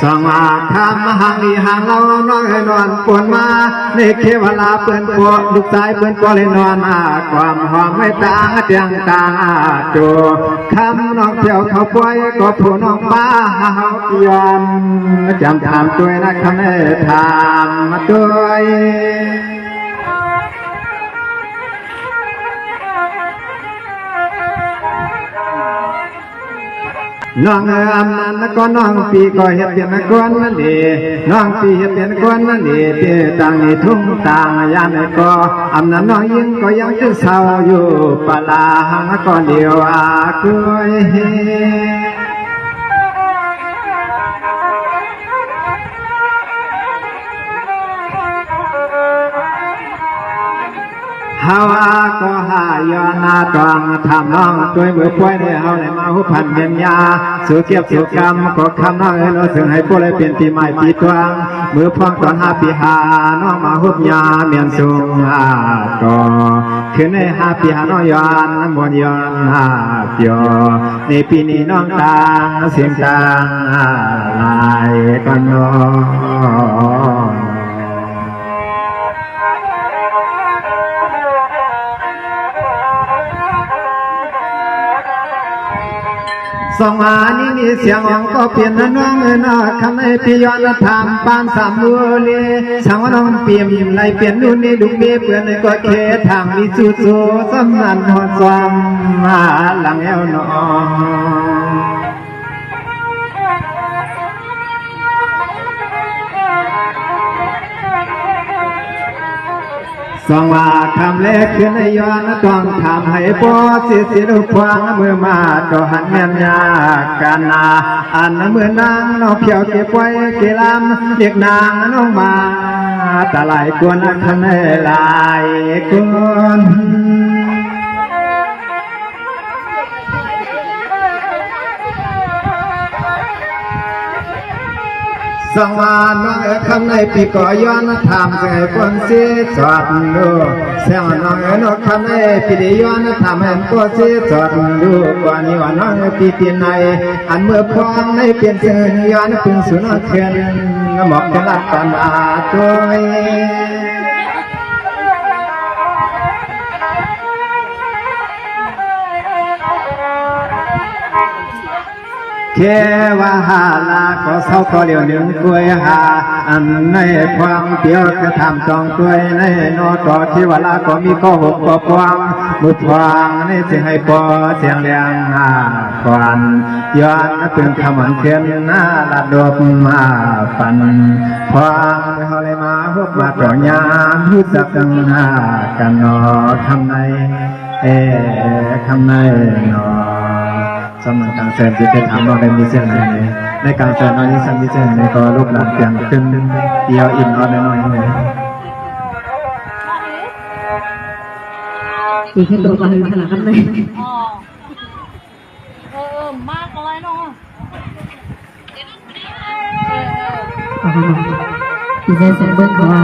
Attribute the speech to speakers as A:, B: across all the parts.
A: สองอาคำห่างดีห่างเราน้อยนอนปวนมาในเขวลาเปื่อนปวลูกชายเปื่อนปวเลยนอนความหอมไม่ต่างเตียงต่างจูคำน้องเที่ยวเขาป่วยก็ผู้น้องบ้าเฮายอมจำถามด้วยนะคำนี้ถามด้วยน้องอำนันก็น้องปีก็เห็ดเปลี่ยนก้อนนั่นดีน้องปีเห็ดเปลี่ยนก้อนนั่นดีเตี้ยต่างนี่ทุ่งต่างยามก็อำนันน้องยิงก็ยังจะเศร้าอยู่ปลาหังก็เดียวกุยฮาวาก็หายอนาตองทำน้องตัวมือป่วยในเฮาในมาหุพันเมียนยาสู่เก็บสู่กรรมก็คำน้องเอ๋ยเราถึงให้ผู้ใดเปลี่ยนตีไม้ตีตวงมือพองตอน5 ปีหาน้องมาหุบยาเมียนสูงก็คือใน5 ปีหาน้องย้อนมวนย้อนเปียวในปีนี้น้องต่างเสียงต่างลายกันน้องสองอานี้มีเสียงของก็เปลี่ยนน้องเอ๋ยคำให้พี่ย้อนทำปานสามมือเลยสังว่าน้องเปลี่ยนยิ้มไหลเปลี่ยนนู่นนี่ดุเบี้ยเปลี่ยนในก็เคทางมีสู้สู้สำนันหอดความมาหลังเอวน้องสองว่าคำเล็กขึ้นในย้อนต้องทำให้ปอสิสิลูกควางมือมาก็หันเมียนยากันนาอันมือนางน้องเพียวเก็บไว้เกลำเรียกนางน้องมาตาไหลกวนคำให้ไหลกวนสองวันน้องคำในปีก่อย้อนทำให้คนเสียจอดดูเสียงน้องน้องคำในปีเดีย้อนทำให้คนเสียจอดดูกว่านี้ว่าน้องปีที่ไหนอันเมื่อพร้อมในเปลี่ยนเชิญย้อนพึ่งสุนทรเทียนหมอกกันรักกันตัวแค่ว่าหาลาก็เศร้าก็เดียวหนึ่งกล้วยหาอันในความเปียวก็ทำจองกล้วยในนอต่อที่ว่าลาก็มีก็หกก็พวงมุดพวงในเสียงให้ปอเสียงเลี้ยงควันย้อนเป็นคำอันเทียนหน้าละดบมาปันพวงเขาเลยมาพบมาต่อยามรู้จักกันกันนอคำในคำในนอสำหรับการแสดงที่เป็นถามเราได้มีเส้นไหนในการแสดงน้อยนี้สันมีเส้นไหนก็รูปหลังเปลี่ยนขึ้นเดียวอินเอาได้น้อยเลย
B: อีกแค่ตัวกันขนาดนั้นเลย
C: มากอะไรเนาะ
B: อีเส้นเบิ้งก็ว่า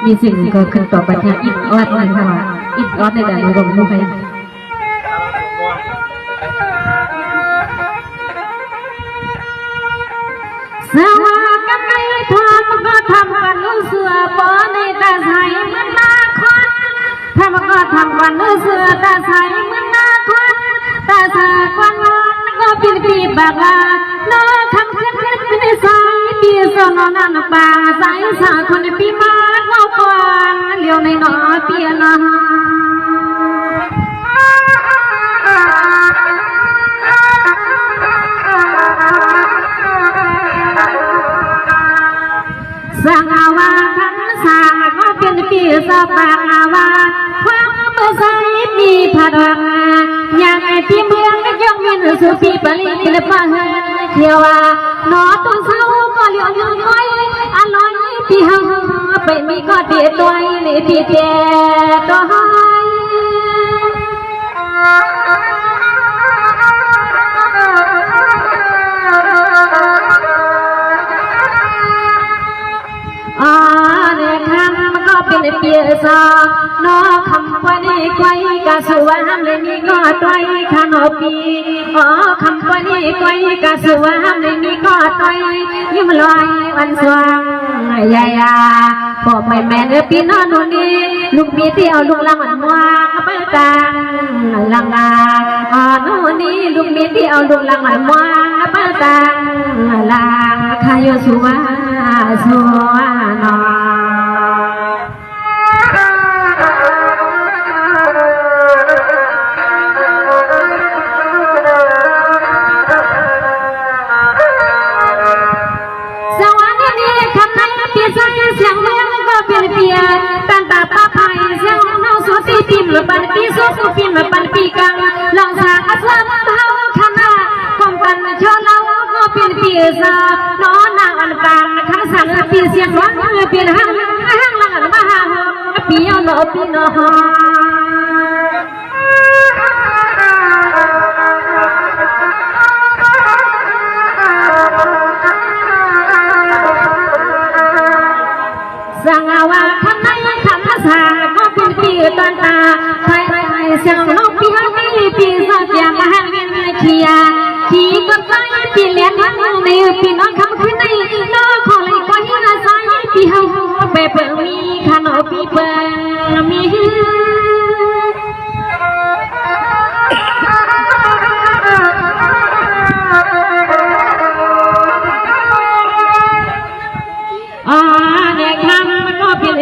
B: มีสิ่งก็ขึ้นต่อไปที่อินออดเลยค่ะว่าอินออดในด่านรวมมุ้งไปสวัสดีกันในทำก็ทำกันเสือปอในตาใสเหมือนนาคอนทำก็ทำกันเสือตาใสเหมือนนาคอนตาใสกวนนอนก็ปีนปีบากลาโน้คำขึ้นในสายปีสนนนันปาสายสาคนปีมาเงาควันเลี้ยวในนอเปียนาสังอาวาทันสังก็เป็นปีสปางอาวาความเมื่อใสมีผดงอย่างไอที่เมืองก็ยังมีสุปีปลีกิลปังเขียวว่านอต้นเสาก็เลี้ยงยังน้อยอร่อยที่หังไปมีก็เดียดตัวนี่ที่เดียดตัวเด็กคำก็เป็นเปียสานอคำว่านี่ไกวก ะสวามเลยมีก็ต้อยขนมปีอ๋อคำตัวนี้ก้อยกะสวามเลยมีก็ต้อยยิ้มลอยวันสว่างยายาบอกไม่แม่เนื้อปีนอนนี่ลูกมีที่เอาลูกลังมันว่าเปิดตังลังลาอ๋อนู่นนี่ลูกมีที่เอาลูกลังมันว่าเปิดตังลังขายสัวสัวนอเสียงเลี้ยงก็เป็นเปียตั้งตาป้าไผ่เสียงน้องสุดที่พิมพ์ปันปีสุดพิมพ์ปันปีกังลองสาอัศมเฮาขณะความกันชนเราก็เป็นเปียซาน้องนางอันปางคำสั่งปีเสียงร้องเป็นห้างหลังมาหาปีเอาโนปีโนฮสังอาวาคำนั้นคำสาก็เป็นปีตันตาใครเสียงนกปีฮันนี่ปีสักอย่างมาหันเขียขี่ก็ใจปีเลี้ยงทั้งในปีน้องคำขึ้นในน้องขอเลยก็ให้อาศัยปีเฮาเปิดมีขนมปีเปิดมี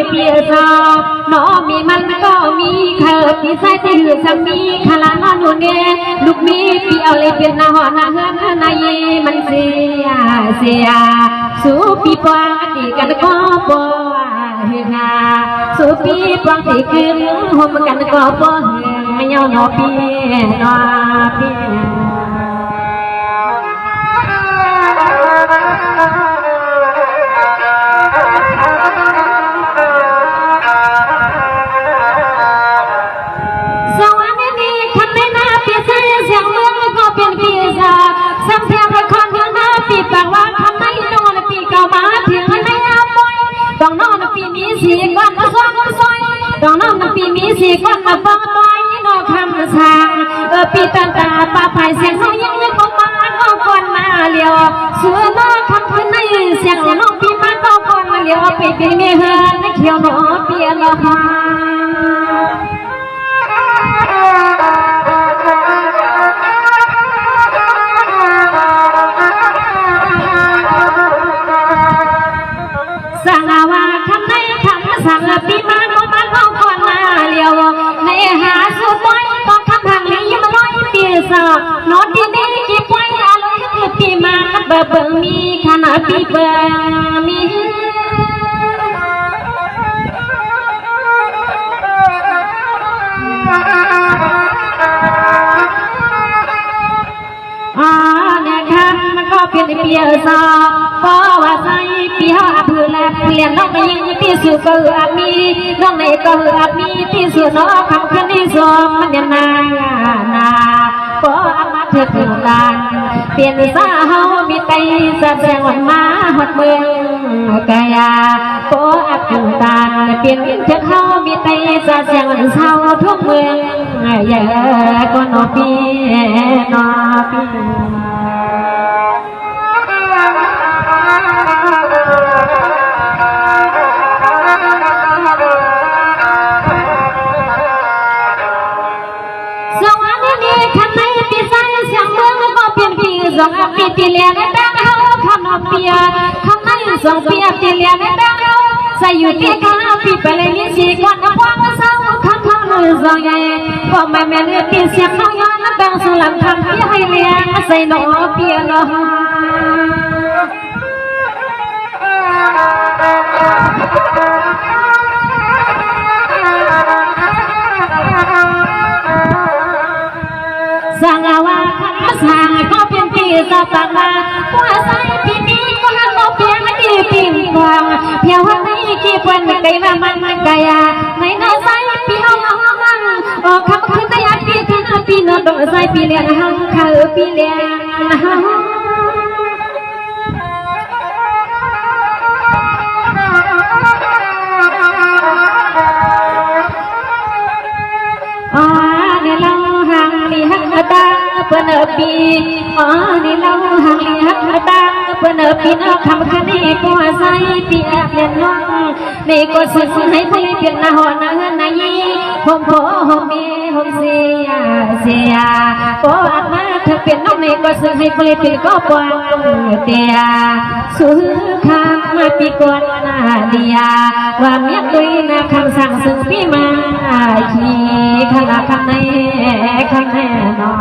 B: เปียสาวน้องมีมันก็มีเธอปีใส่ที่หือสังมีขลานอนอยู่เนี่ยลูกมีปีเอาเลยเป็นนาหอนาเฮือนนายมันเสียสู้ปีปวงตีกันก็ปวเฮียสู้ปีปวงตีคืนห่มกันก็ปวไม่ยอมนอปีนอปีต้องนอนปีมีสีก้อนมาซ้อนซอยต้องนอนปีมีสีก้อนมาฟ้องต้อยนอคำสางปีตันตาป้าไผ่เสียงเขายังก็มาก็ก่อนมาเลี้ยวเสือนอคำพื้นในเสียงน้องปีมาก็ก่อนมาเลี้ยวไปเป็นเมียเฮือนเขียวนอเปียละหาสังอาวาคำในคำสั่งปีมาก็มาเข้าก่อนมาเลี้ยวในหาสุดต้อยต้องคำทางนี้มาลอยปีศาจนอนที่นี่กี่ป่วยอะไรคือปีมาเบิ่งมีขนาดปีเบิ่งมีเนี่ยคำมันก็เป็นเปียสาเพราะว่าใจปีหาเพื่อแลเปลี่ยนน้องไปยังปีสู่ก็มีน้องในก็มีปีสู่น้องคำคันที่สองมันยังนาเพราะอามาเถิดถึงลานเปลี่ยนสาเฮามีไตแสดงวันมาหดเมืองกายาเพราะอาถึงตาเปลี่ยนเถิดเฮามีไตแสดงวันเศร้าทุกเมืองใหญ่ก็นอปีนอปีสองปีปีเลี้ยงแบงเฮาขนมเปียคำนั้นสองปีปีเลี้ยงแบงเฮาใส่อยู่ที่ข้าวปีไปเลยมีสีก้อนน้ำพวงเศร้าข้างเลยสองใหญ่พอแม่เลี้ยงปีเสียงน้องย้อนแบงสุลังทำเปียให้เลี้ยงใส่หนอเปียเนาะสังอาวาคำสั่งก็เป็นปีศาจต่างมาหัวใส่ปีนี้ก็หันมาเพียงที่ปีนกวางเพียวหันในกี่ปนไก่มามันกายาในหน้าใส่ปีเอาหังออกคำขึ้นได้ยันปีที่หน้าปีนอนใส่ปีเลี้ยงหังเขาปีเลี้ยงหังอ๋อ ปีอ๋อนี่เราหักหักตาเปิ้นปีนคำคันนี้ก็ใส่ปีอาเปลี่ยนน้องนี่ก็สึกให้เปลี่ยนหน้าหอนาเงินนายผมพ่อผมมีผมเสียก็อัดมาถ้าเป็นน้องนี่ก็สึกให้เปลี่ยนก็ปวดเตียซื้อคำมาปีก่อนนาเดียว่าเมียตุยนะคำสั่งสึกพี่มาขี่ขนาดคำไหนนอ